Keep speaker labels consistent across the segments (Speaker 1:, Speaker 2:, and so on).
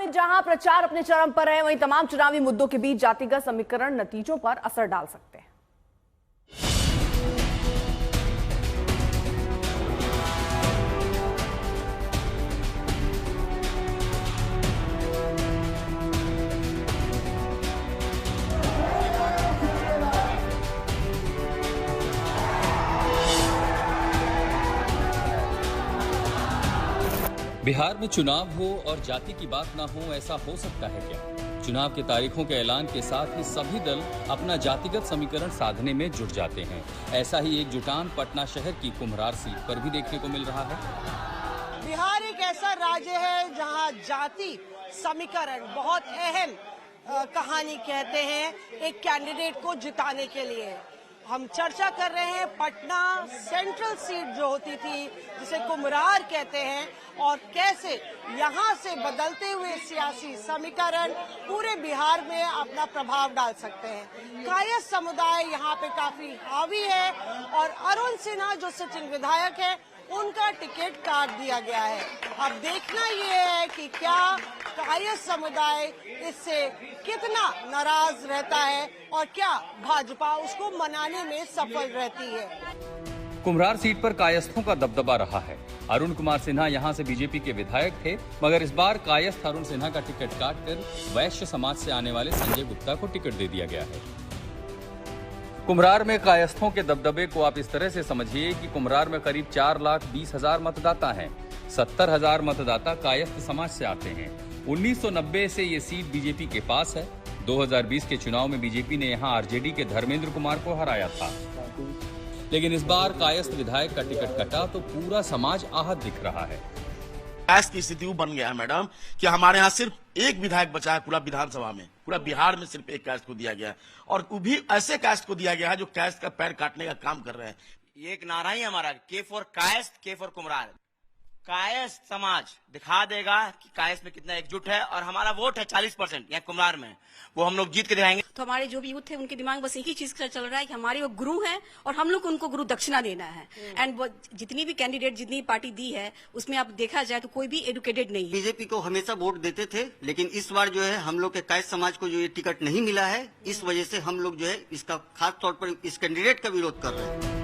Speaker 1: में जहां प्रचार अपने चरम पर है, वहीं तमाम चुनावी मुद्दों के बीच जातिगत समीकरण नतीजों पर असर डाल सकते हैं।
Speaker 2: बिहार में चुनाव हो और जाति की बात ना हो, ऐसा हो सकता है क्या? चुनाव के तारीखों के ऐलान के साथ ही सभी दल अपना जातिगत समीकरण साधने में जुट जाते हैं। ऐसा ही एक जुटान पटना शहर की कुम्हरार सीट पर भी देखने को मिल रहा है।
Speaker 3: बिहार एक ऐसा राज्य है जहां जाति समीकरण बहुत अहम कहानी कहते हैं एक कैंडिडेट को जिताने के लिए। हम चर्चा कर रहे हैं पटना सेंट्रल सीट जो होती थी, जिसे कुम्हरार कहते हैं, और कैसे यहां से बदलते हुए सियासी समीकरण पूरे बिहार में अपना प्रभाव डाल सकते हैं। कायस्थ समुदाय यहां पे काफी हावी है और अरुण सिन्हा जो सिटिंग विधायक है, उनका टिकट काट दिया गया है। अब देखना ये है कि क्या कायस्थ समुदाय इससे कितना नाराज रहता है और क्या भाजपा उसको मनाने में सफल रहती है।
Speaker 2: कुम्हरार सीट पर कायस्थों का दबदबा रहा है। अरुण कुमार सिन्हा यहां से बीजेपी के विधायक थे, मगर इस बार कायस्थ अरुण सिन्हा का टिकट काटकर वैश्य समाज से आने वाले संजय गुप्ता को टिकट दे दिया गया है। कुम्हरार में कायस्थों के दबदबे को आप इस तरह से समझिए कि कुम्हरार में करीब 4,20,000 मतदाता हैं। 70,000 मतदाता कायस्थ समाज से आते हैं। 1990 से ये सीट बीजेपी के पास है। 2020 के चुनाव में बीजेपी ने यहां आरजेडी के धर्मेंद्र कुमार को हराया था, लेकिन इस बार कायस्थ विधायक का टिकट कटा तो पूरा समाज आहत दिख रहा है।
Speaker 4: कायस्थ की स्थिति बन गया है मैडम कि हमारे यहाँ सिर्फ एक विधायक बचा है पूरा विधानसभा में। पूरा बिहार में सिर्फ एक कायस्थ को दिया गया है, और वो भी ऐसे कायस्थ को दिया गया है जो कायस्थ का पैर काटने का काम कर रहे हैं।
Speaker 5: ये एक नारा ही हमारा, के फॉर कायस्थ, के फॉर कुम्हरार। कायस्थ समाज दिखा देगा कि कायस्थ में कितना एकजुट है, और हमारा वोट है 40% यहाँ कुम्हरार में, वो हम लोग जीत के दिखाएंगे।
Speaker 6: तो हमारे जो भी यूथ है उनके दिमाग बस एक ही चीज का चल रहा है कि हमारे वो गुरु हैं और हम लोग को उनको गुरु दक्षिणा देना है। एंड जितनी भी कैंडिडेट जितनी पार्टी दी है उसमें आप देखा जाए तो कोई भी एडुकेटेड नहीं है।
Speaker 7: बीजेपी को हमेशा वोट देते थे, लेकिन इस बार जो है हम लोग के कायस्थ समाज को जो ये टिकट नहीं मिला है, इस वजह से हम लोग जो है इसका खास तौर पर इस कैंडिडेट का विरोध कर रहे हैं।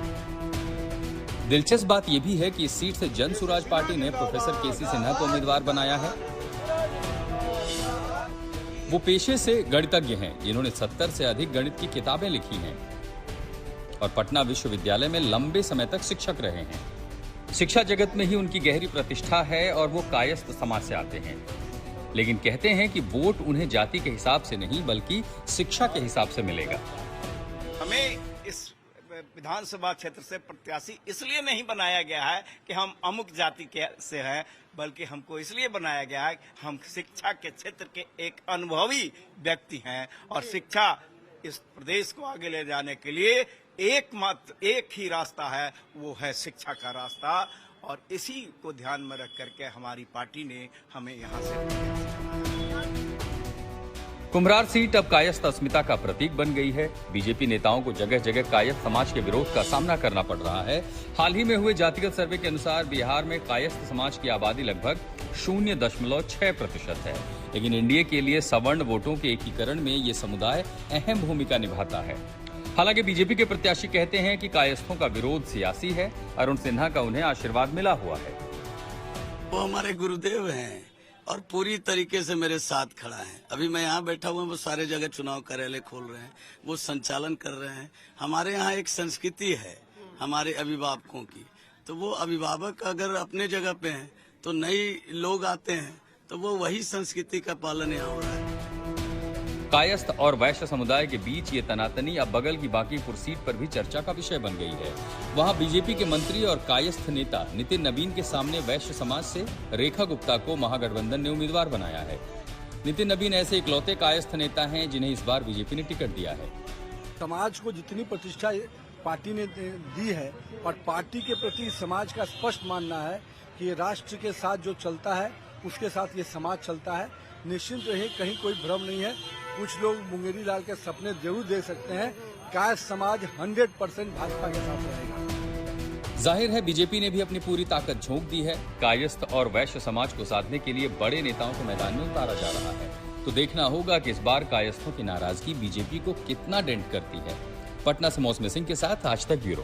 Speaker 2: दिलचस्प बात यह भी है कि इस सीट से जन सुराज पार्टी ने प्रोफेसर केसी सिन्हा को उम्मीदवार बनाया है। वो पेशे से गणितज्ञ हैं, जिन्होंने 70 से अधिक गणित की किताबें लिखी हैं और पटना विश्वविद्यालय में लंबे समय तक शिक्षक रहे हैं। शिक्षा जगत में ही उनकी गहरी प्रतिष्ठा है और वो कायस्थ समाज से आते हैं, लेकिन कहते हैं कि वोट उन्हें जाति के हिसाब से नहीं बल्कि शिक्षा के हिसाब से मिलेगा।
Speaker 8: हमें इस विधानसभा क्षेत्र से प्रत्याशी इसलिए नहीं बनाया गया है कि हम अमुक जाति के से हैं, बल्कि हमको इसलिए बनाया गया है कि हम शिक्षा के क्षेत्र के एक अनुभवी व्यक्ति हैं, और शिक्षा इस प्रदेश को आगे ले जाने के लिए एक ही रास्ता है, वो है शिक्षा का रास्ता, और इसी को ध्यान में रख करके हमारी पार्टी ने हमें यहाँ से
Speaker 2: कुम्हरार सीट अब कायस्थ अस्मिता का प्रतीक बन गई है। बीजेपी नेताओं को जगह जगह कायस्थ समाज के विरोध का सामना करना पड़ रहा है। हाल ही में हुए जातिगत सर्वे के अनुसार बिहार में कायस्थ समाज की आबादी लगभग 0.6% है, लेकिन एनडीए के लिए सवर्ण वोटों के एकीकरण में ये समुदाय अहम भूमिका निभाता है। हालांकि बीजेपी के प्रत्याशी कहते हैं कि कायस्थों का विरोध सियासी है। अरुण सिन्हा का उन्हें आशीर्वाद मिला हुआ है।
Speaker 9: वो हमारे गुरुदेव हैं और पूरी तरीके से मेरे साथ खड़ा है। अभी मैं यहाँ बैठा हुआ हूँ, वो सारे जगह चुनाव कार्यालय खोल रहे हैं, वो संचालन कर रहे हैं। हमारे यहाँ एक संस्कृति है हमारे अभिभावकों की, तो वो अभिभावक अगर अपने जगह पे हैं तो नए लोग आते हैं, तो वो वही संस्कृति का पालन यहाँ हो रहा है।
Speaker 2: कायस्थ और वैश्य समुदाय के बीच ये तनातनी अब बगल की बांकीपुर सीट पर भी चर्चा का विषय बन गई है। वहां बीजेपी के मंत्री और कायस्थ नेता नितिन नवीन के सामने वैश्य समाज से रेखा गुप्ता को महागठबंधन ने उम्मीदवार बनाया है। नितिन नवीन ऐसे इकलौते कायस्थ नेता हैं जिन्हें इस बार बीजेपी ने टिकट दिया है।
Speaker 10: समाज को जितनी प्रतिष्ठा पार्टी ने दी है और पार्टी के प्रति समाज का स्पष्ट मानना है कि ये राष्ट्र के साथ जो चलता है उसके साथ ये समाज चलता है। निश्चित रहे, कहीं कोई भ्रम नहीं है। कुछ लोग मुंगेरी लाल के सपने जरूर देख सकते हैं। कायस्थ समाज 100% भाजपा के साथ रहेगा।
Speaker 2: जाहिर है बीजेपी ने भी अपनी पूरी ताकत झोंक दी है। कायस्थ और वैश्य समाज को साधने के लिए बड़े नेताओं को मैदान में उतारा जा रहा है। तो देखना होगा कि इस बार कायस्थों की नाराजगी बीजेपी को कितना डेंट करती है। पटना से मौसमी सिंह के साथ आज तक ब्यूरो।